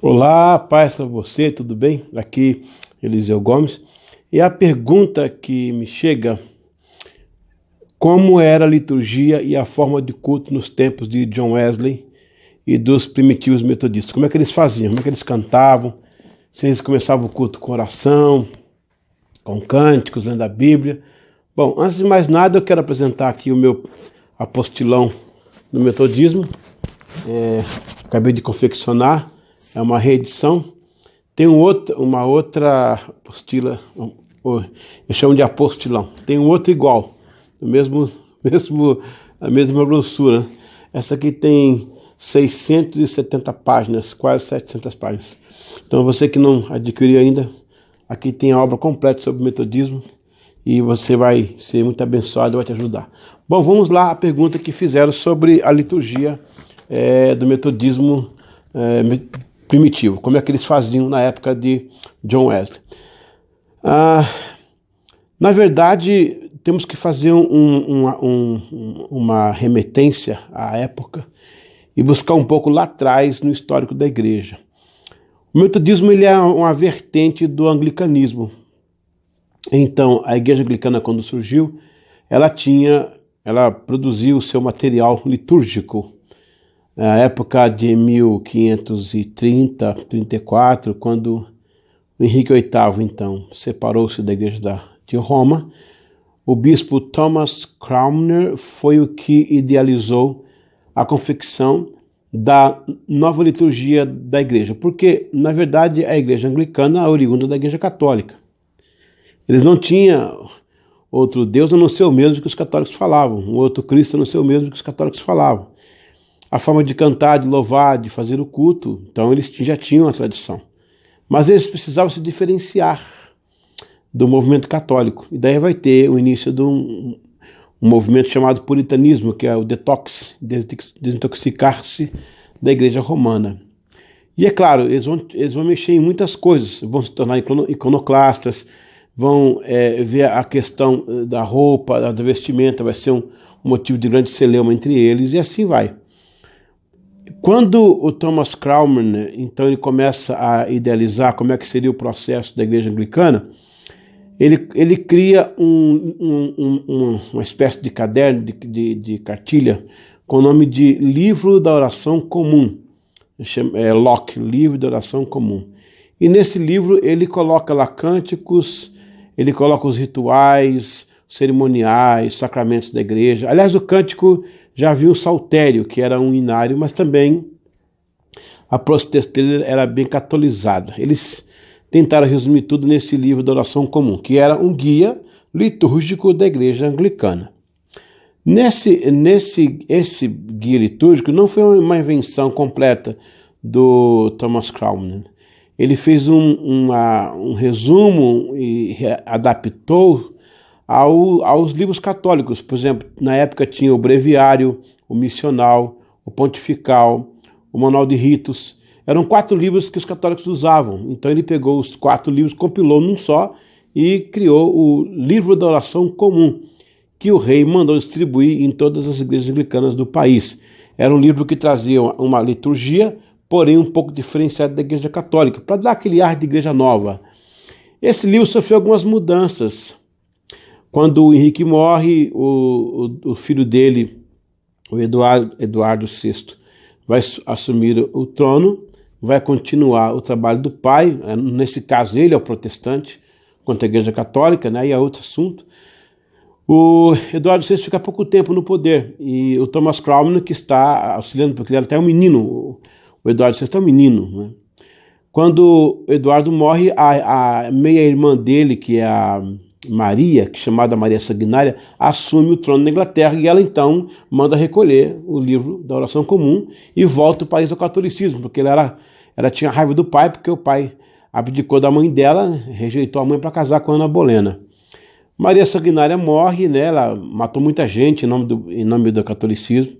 Olá, paz para você, tudo bem? Aqui Eliseu Gomes. E a pergunta que me chega: como era a liturgia e a forma de culto nos tempos de John Wesley e dos primitivos metodistas? Como é que eles faziam? Como é que eles cantavam? Se eles começavam o culto com oração, com cânticos, lendo a Bíblia? Bom, antes de mais nada, eu quero apresentar aqui o meu apostilão no metodismo. Acabei de confeccionar, é uma reedição. Tem uma outra apostila, eu chamo de apostilão. Tem um outro igual, a mesma grossura. Essa aqui tem 670 páginas, quase 700 páginas. Então você que não adquiriu ainda, aqui tem a obra completa sobre o metodismo e você vai ser muito abençoado, vai te ajudar. Bom, vamos lá a pergunta que fizeram sobre a liturgia do metodismo primitivo. Como é que eles faziam na época de John Wesley? Na verdade, temos que fazer uma remetência à época e buscar um pouco lá atrás no histórico da igreja. O metodismo ele é uma vertente do anglicanismo. Então, a igreja anglicana, quando surgiu, ela produziu o seu material litúrgico. Na época de 1530, 34, quando o Henrique VIII, então, separou-se da igreja de Roma, o bispo Thomas Cranmer foi o que idealizou a confecção da nova liturgia da igreja, porque, na verdade, a igreja anglicana é oriunda da igreja católica. Eles não tinham outro Deus a não ser o mesmo que os católicos falavam, um outro Cristo a não ser o mesmo que os católicos falavam. A forma de cantar, de louvar, de fazer o culto, então eles já tinham a tradição. Mas eles precisavam se diferenciar do movimento católico. E daí vai ter o início de um movimento chamado puritanismo, que é o detox, desintoxicar-se da igreja romana. E é claro, eles vão mexer em muitas coisas, vão se tornar iconoclastas, vão ver a questão da roupa, da vestimenta, vai ser um motivo de grande celeuma entre eles, e assim vai. Quando o Thomas Cranmer, então, ele começa a idealizar como é que seria o processo da igreja anglicana, ele cria uma espécie de caderno, de cartilha, com o nome de Livro da Oração Comum, Locke, Livro da Oração Comum. E nesse livro ele coloca lá cânticos, ele coloca os rituais, cerimoniais, sacramentos da igreja. Aliás, o cântico já havia o saltério, que era um inário, mas também a protestantismo era bem catolizada. Eles tentaram resumir tudo nesse livro da oração comum, que era um guia litúrgico da igreja anglicana. Esse guia litúrgico não foi uma invenção completa do Thomas Cranmer. Ele fez um resumo e adaptou aos livros católicos. Por exemplo, na época tinha o breviário, o missional, o pontifical, o manual de ritos. Eram 4 livros que os católicos usavam. Então ele pegou os 4 livros, compilou num só e criou o Livro da Oração Comum, que o rei mandou distribuir em todas as igrejas anglicanas do país. Era um livro que trazia uma liturgia, porém um pouco diferenciada da igreja católica, para dar aquele ar de igreja nova. Esse livro sofreu algumas mudanças. Quando o Henrique morre, o filho dele, o Eduardo VI, vai assumir o trono, vai continuar o trabalho do pai. Nesse caso ele é o protestante, contra a igreja católica, né? E é outro assunto. O Eduardo VI fica pouco tempo no poder, e o Thomas Cranmer, que está auxiliando, porque ele era até um menino, o Eduardo VI é um menino, né? Quando o Eduardo morre, a meia-irmã dele, que é a Maria, que é chamada Maria Sanguinária, assume o trono da Inglaterra, e ela então manda recolher o livro da oração comum e volta o país ao catolicismo, porque ela tinha raiva do pai, porque o pai abdicou da mãe dela, rejeitou a mãe para casar com Ana Bolena. Maria Sanguinária morre, né? Ela matou muita gente em nome do catolicismo.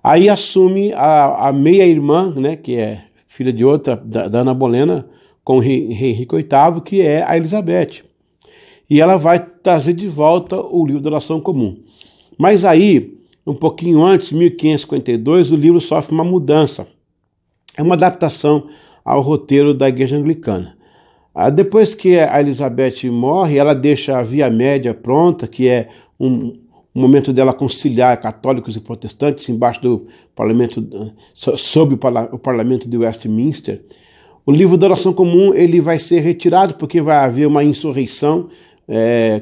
Aí assume a meia-irmã, né, que é filha de outra, da Ana Bolena, com o rei Henrique VIII, que é a Elizabeth. E ela vai trazer de volta o livro da oração comum. Mas aí, um pouquinho antes, 1552, o livro sofre uma mudança. É uma adaptação ao roteiro da Igreja Anglicana. Depois que a Elizabeth morre, ela deixa a Via Média pronta, que é um momento dela conciliar católicos e protestantes embaixo do parlamento, sob o parlamento de Westminster. O livro da oração comum ele vai ser retirado porque vai haver uma insurreição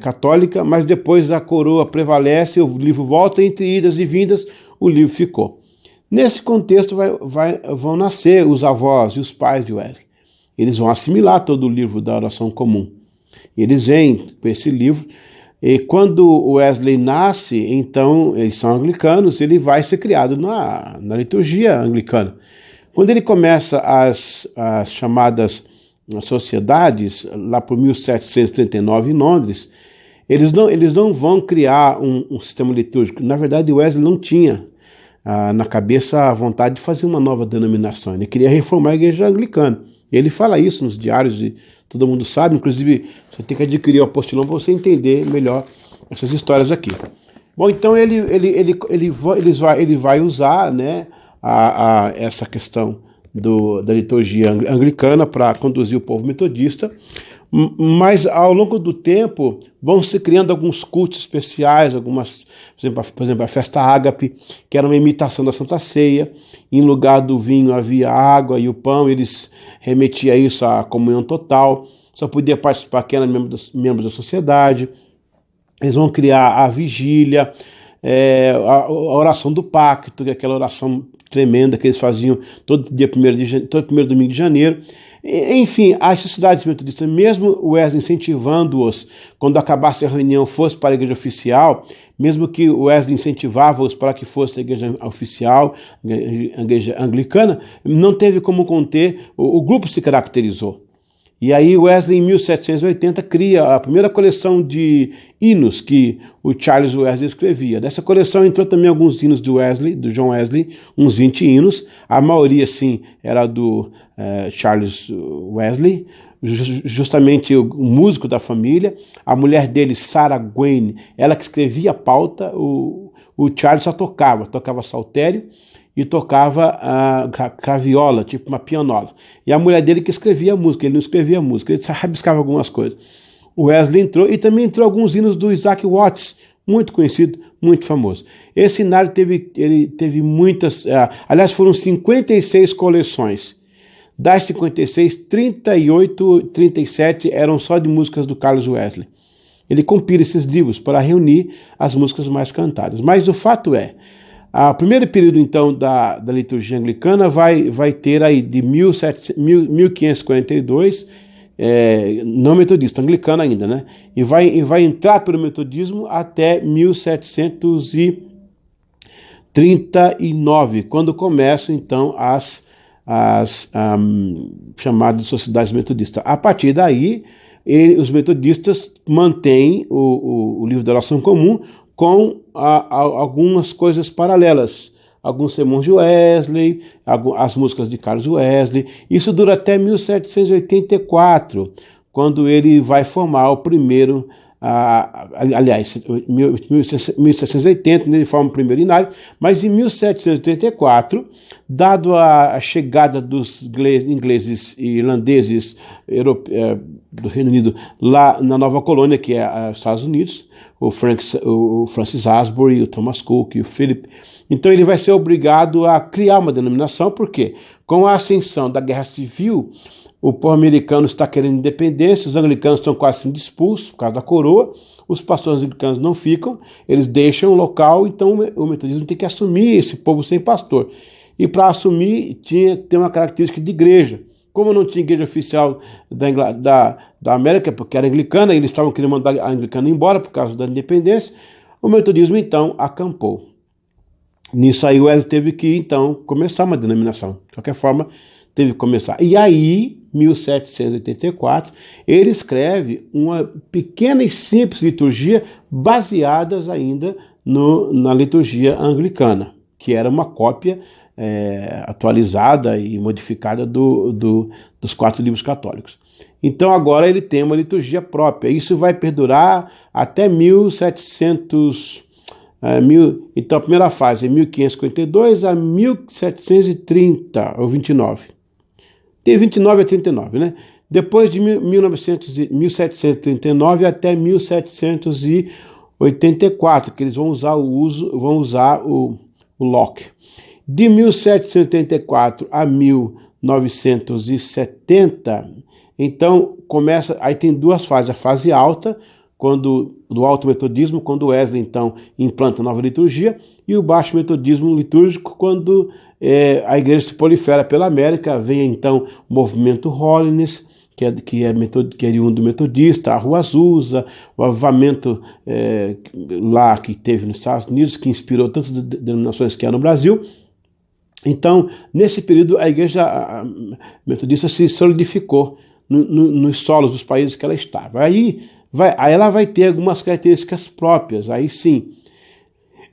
católica, mas depois a coroa prevalece, o livro volta, entre idas e vindas, o livro ficou. Nesse contexto vão nascer os avós e os pais de Wesley. Eles vão assimilar todo o livro da oração comum. Eles vêm com esse livro, e quando Wesley nasce, então, eles são anglicanos, ele vai ser criado na liturgia anglicana. Quando ele começa as chamadas sociedades, lá por 1739 em Londres, eles não vão criar um sistema litúrgico. Na verdade, Wesley não tinha na cabeça a vontade de fazer uma nova denominação. Ele queria reformar a igreja anglicana. Ele fala isso nos diários e todo mundo sabe, inclusive você tem que adquirir o apostolão para você entender melhor essas histórias aqui. Bom, então ele vai usar, né, essa questão da liturgia anglicana para conduzir o povo metodista, mas ao longo do tempo vão se criando alguns cultos especiais, por exemplo, a festa ágape, que era uma imitação da Santa Ceia. Em lugar do vinho havia água e o pão, eles remetiam isso à comunhão total, só podia participar quem era membros da sociedade. Eles vão criar a vigília, a oração do pacto, que é aquela oração tremenda que eles faziam todo primeiro domingo de janeiro. Enfim, as sociedades metodistas, mesmo Wesley incentivando-os, quando acabasse a reunião, fosse para a igreja oficial, mesmo que Wesley incentivava-os para que fosse a igreja oficial, a igreja anglicana, não teve como conter, o grupo se caracterizou. E aí Wesley, em 1780, cria a primeira coleção de hinos que o Charles Wesley escrevia. Dessa coleção entrou também alguns hinos do John Wesley, uns 20 hinos. A maioria, sim, era do Charles Wesley, justamente o músico da família. A mulher dele, Sarah Gwynne, ela que escrevia a pauta, o Charles só tocava saltério e tocava craviola, tipo uma pianola. E a mulher dele que escrevia a música, ele não escrevia a música, ele rabiscava algumas coisas. O Wesley entrou, e também entrou alguns hinos do Isaac Watts, muito conhecido, muito famoso. Esse hinário teve muitas, aliás, foram 56 coleções. Das 56, 37 eram só de músicas do Charles Wesley. Ele compila esses livros para reunir as músicas mais cantadas. Mas o fato é, o primeiro período, então, da liturgia anglicana vai ter aí de 1542, não metodista, anglicana ainda, né? E vai entrar pelo metodismo até 1739, quando começam, então, as chamadas sociedades metodistas. A partir daí, os metodistas mantêm o livro da oração comum com algumas coisas paralelas, alguns sermões de Wesley, as músicas de Charles Wesley. Isso dura até 1784, quando ele vai formar o primeiro, aliás, 1780, ele forma o primeiro inário, mas em 1784, dado a chegada dos ingleses e irlandeses do Reino Unido lá na nova colônia, que é os Estados Unidos, o Francis Asbury, o Thomas Cook e o Philip. Então ele vai ser obrigado a criar uma denominação, porque com a ascensão da Guerra Civil, o povo americano está querendo independência, os anglicanos estão quase sendo expulsos por causa da coroa, os pastores anglicanos não ficam, eles deixam o local, então o metodismo tem que assumir esse povo sem pastor. E para assumir, tinha que ter uma característica de igreja. Como não tinha igreja oficial da América, porque era anglicana, eles estavam querendo mandar a anglicana embora por causa da independência, o metodismo, então, acampou. Nisso aí, o Wesley teve que, então, começar uma denominação. De qualquer forma, teve que começar. E aí, 1784, ele escreve uma pequena e simples liturgia baseadas ainda na liturgia anglicana, que era uma cópia atualizada e modificada dos 4 livros católicos. Então agora ele tem uma liturgia própria. Isso vai perdurar até 1700. Então a primeira fase é 1552 a 1730 ou 29. Tem 29 a 39, né? Depois de 1739 até 1784, que eles vão usar o Locke. De 1784 a 1970, então começa, aí tem duas fases, a fase alta, do alto metodismo, quando Wesley então implanta a nova liturgia, e o baixo metodismo litúrgico, quando a igreja se prolifera pela América, vem então o movimento Holiness, que é oriundo metodista, a Rua Azusa, o avivamento lá que teve nos Estados Unidos, que inspirou tantas denominações que há no Brasil. Então, nesse período, a igreja metodista se solidificou nos solos dos países que ela estava. Aí ela vai ter algumas características próprias, aí sim.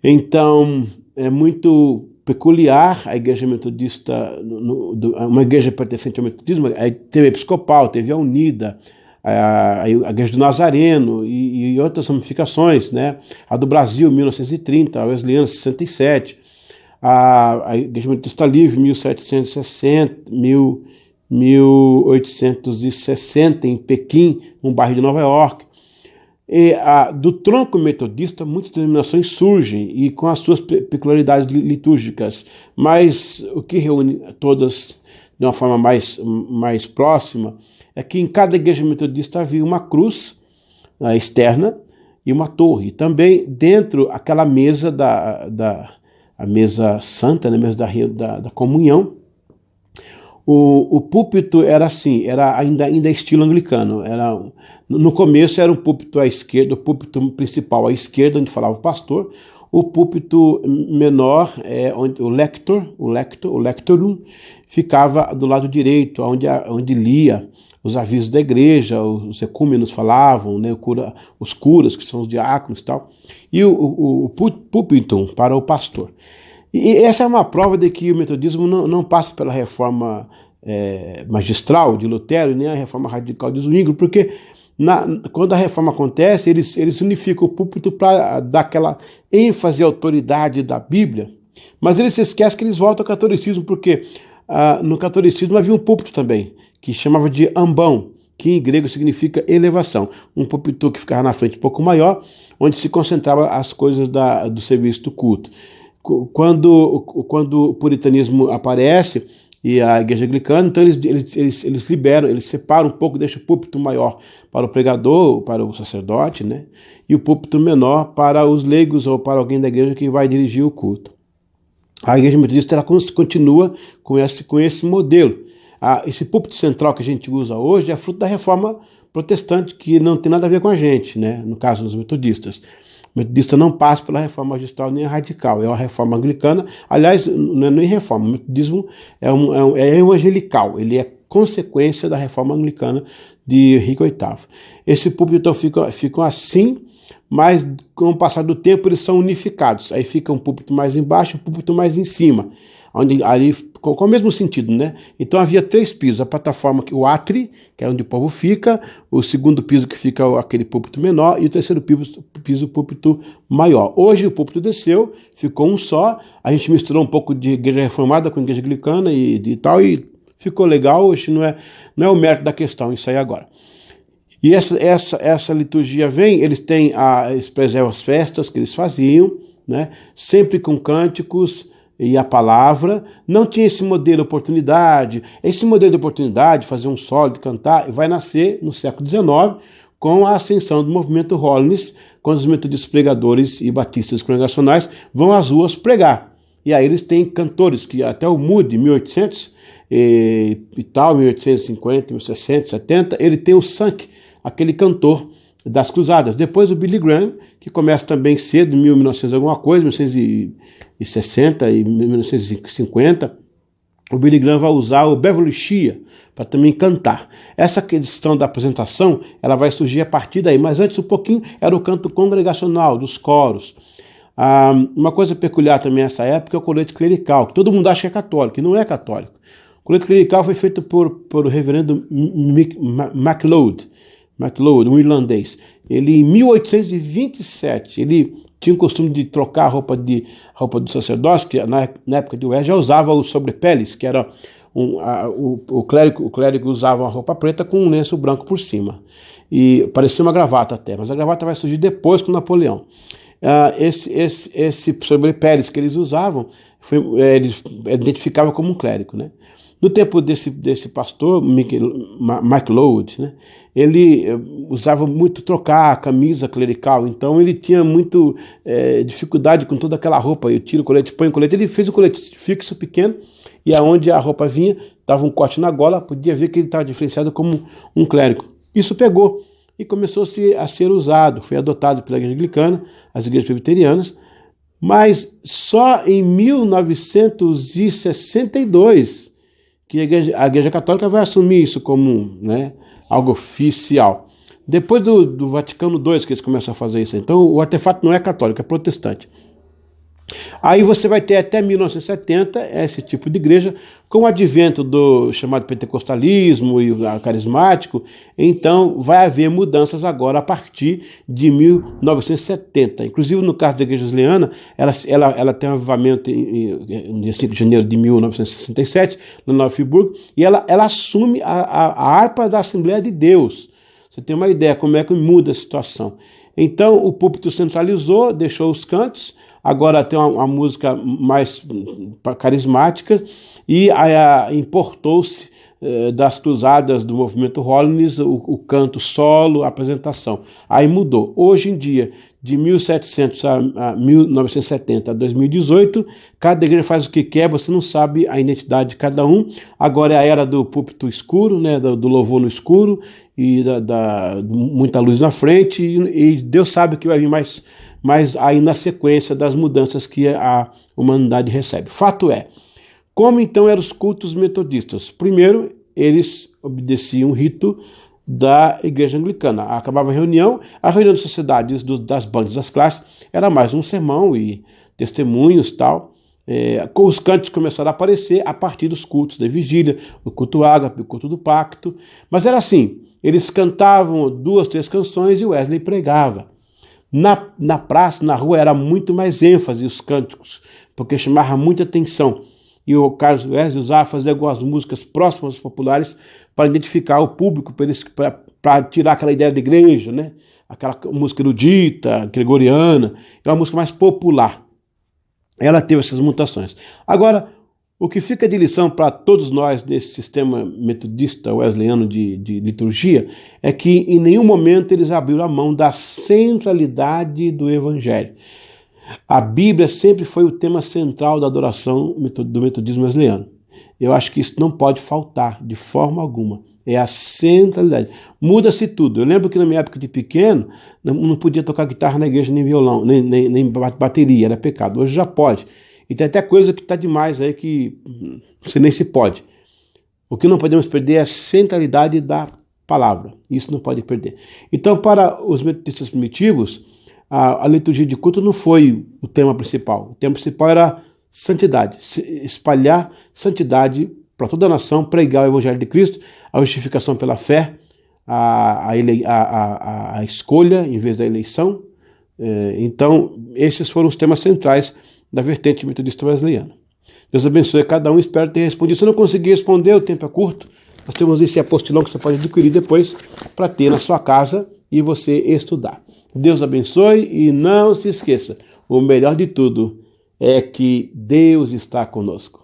Então, é muito peculiar a igreja metodista, uma igreja pertencente ao metodismo. Aí teve a episcopal, teve a unida, a igreja do Nazareno e outras ramificações, né? A do Brasil, 1930, a Wesleyana, 67, a igreja metodista livre, 1860, em Pequim, um bairro de Nova York. Do tronco metodista, muitas denominações surgem e com as suas peculiaridades litúrgicas, mas o que reúne todas de uma forma mais próxima é que em cada igreja metodista havia uma cruz externa e uma torre. Também dentro aquela mesa a mesa santa, a mesa da comunhão. O púlpito era assim, era ainda estilo anglicano. No começo era um púlpito à esquerda, o púlpito principal à esquerda, onde falava o pastor. O púlpito menor, onde o lectorum, ficava do lado direito, onde lia os avisos da igreja, os ecúmenos falavam, né, os curas, que são os diáconos e tal, e o púlpito para o pastor. E essa é uma prova de que o metodismo não passa pela reforma magistral de Lutero, nem a reforma radical de Zwingli, porque quando a reforma acontece, eles unificam o púlpito para dar aquela ênfase à autoridade da Bíblia, mas eles se esquecem que eles voltam ao catolicismo, porque no catolicismo havia um púlpito também, que chamava de ambão, que em grego significa elevação, um púlpito que ficava na frente um pouco maior, onde se concentrava as coisas do serviço do culto. Quando o puritanismo aparece e a igreja anglicana, então eles liberam, eles separam um pouco, deixam o púlpito maior para o pregador, para o sacerdote, né? E o púlpito menor para os leigos ou para alguém da igreja que vai dirigir o culto. A igreja metodista ela continua com esse modelo. Esse púlpito central que a gente usa hoje é fruto da reforma protestante, que não tem nada a ver com a gente, né? No caso dos metodistas. O metodista não passa pela reforma magistral nem a radical, é uma reforma anglicana. Aliás, não é nem reforma, o metodismo é evangelical, ele é consequência da reforma anglicana de Henrique VIII. Esse púlpito então ficam assim, mas com o passar do tempo eles são unificados. Aí fica um púlpito mais embaixo e um púlpito mais em cima, ali com o mesmo sentido, né? Então havia 3 pisos: a plataforma, o átrio, que é onde o povo fica, o segundo piso que fica aquele púlpito menor, e o terceiro piso o púlpito maior. Hoje o púlpito desceu, ficou um só, a gente misturou um pouco de igreja reformada com igreja anglicana e tal, e ficou legal. Hoje não é o mérito da questão isso aí agora. E essa liturgia eles preservam as festas que eles faziam, né? Sempre com cânticos e a palavra. Não tinha esse modelo de oportunidade. Esse modelo de oportunidade, fazer um solo, de cantar, vai nascer no século XIX, com a ascensão do movimento Holiness, quando os metodistas pregadores e batistas congregacionais vão às ruas pregar. E aí eles têm cantores, que até o Moody, 1800 e tal, 1850, 1860, 70, ele tem o Sank, aquele cantor das cruzadas. Depois o Billy Graham, que começa também cedo, em 1900 alguma coisa, 1960 e 1950, o Billy Graham vai usar o Beverly Shea para também cantar. Essa questão da apresentação, ela vai surgir a partir daí, mas antes um pouquinho era o canto congregacional, dos coros. Uma coisa peculiar também nessa época é o colete clerical, que todo mundo acha que é católico, e não é católico. O colete clerical foi feito por o reverendo MacLeod, um irlandês. Ele, em 1827, ele tinha o costume de trocar a roupa do sacerdócio, que na época de Wesley já usava os sobrepeles, que era o clérigo usava uma roupa preta com um lenço branco por cima. E parecia uma gravata até, mas a gravata vai surgir depois com Napoleão. Esse sobrepéles que eles usavam, eles identificavam como um clérigo, né? No tempo desse pastor, Mike Lowell, né, ele usava muito trocar a camisa clerical, então ele tinha muito dificuldade com toda aquela roupa. Eu tiro o colete, põe o colete. Ele fez o colete fixo, pequeno, e aonde a roupa vinha, dava um corte na gola, podia ver que ele estava diferenciado como um clérigo. Isso pegou e começou a ser usado, foi adotado pela igreja anglicana, as igrejas presbiterianas, mas só em 1962 que a igreja Católica vai assumir isso como, né, algo oficial. Depois do Vaticano II que eles começam a fazer isso. Então o artefato não é católico, é protestante. Aí você vai ter até 1970 esse tipo de igreja, com o advento do chamado pentecostalismo e o carismático. Então vai haver mudanças agora a partir de 1970. Inclusive no caso da igreja wesleyana, ela tem um avivamento no dia 5 de janeiro de 1967, no Nova Friburgo, e ela assume a harpa da Assembleia de Deus. Você tem uma ideia como é que muda a situação. Então o púlpito centralizou, deixou os cantos. Agora tem uma música mais carismática e importou-se das cruzadas do movimento Holiness o canto solo, a apresentação. Aí mudou. Hoje em dia, de 1700 a 1970 a 2018, cada igreja faz o que quer, você não sabe a identidade de cada um. Agora é a era do púlpito escuro, né, do louvor no escuro e muita luz na frente, e Deus sabe que vai vir mais aí na sequência das mudanças que a humanidade recebe. Fato é, como então eram os cultos metodistas? Primeiro, eles obedeciam o rito da igreja anglicana. Acabava a reunião de sociedades das bandas, das classes, era mais um sermão e testemunhos tal. Os cantos começaram a aparecer a partir dos cultos da vigília, o culto ágape, o culto do pacto. Mas era assim, eles cantavam 2, 3 canções e Wesley pregava. Na praça, na rua, era muito mais ênfase os cânticos, porque chamava muita atenção. E o Carlos Wesley usava fazer algumas músicas próximas aos populares para identificar o público, para tirar aquela ideia de igreja, né? Aquela música erudita, gregoriana, é uma música mais popular. Ela teve essas mutações. Agora, o que fica de lição para todos nós nesse sistema metodista wesleyano de liturgia é que em nenhum momento eles abriram a mão da centralidade do evangelho. A Bíblia sempre foi o tema central da adoração do metodismo wesleyano. Eu acho que isso não pode faltar de forma alguma. É a centralidade. Muda-se tudo. Eu lembro que na minha época de pequeno, não podia tocar guitarra na igreja, nem violão, nem bateria, era pecado. Hoje já pode. E tem até coisa que está demais aí que você nem se pode. O que não podemos perder é a centralidade da palavra. Isso não pode perder. Então, para os metodistas primitivos, a liturgia de culto não foi o tema principal. O tema principal era santidade. Espalhar santidade para toda a nação, pregar o evangelho de Cristo, a justificação pela fé, a escolha em vez da eleição. Então, esses foram os temas centrais da vertente metodista wesleyana. Deus abençoe cada um, espero ter respondido. Se eu não conseguir responder, o tempo é curto. Nós temos esse apostilão que você pode adquirir depois para ter na sua casa e você estudar. Deus abençoe e não se esqueça, o melhor de tudo é que Deus está conosco.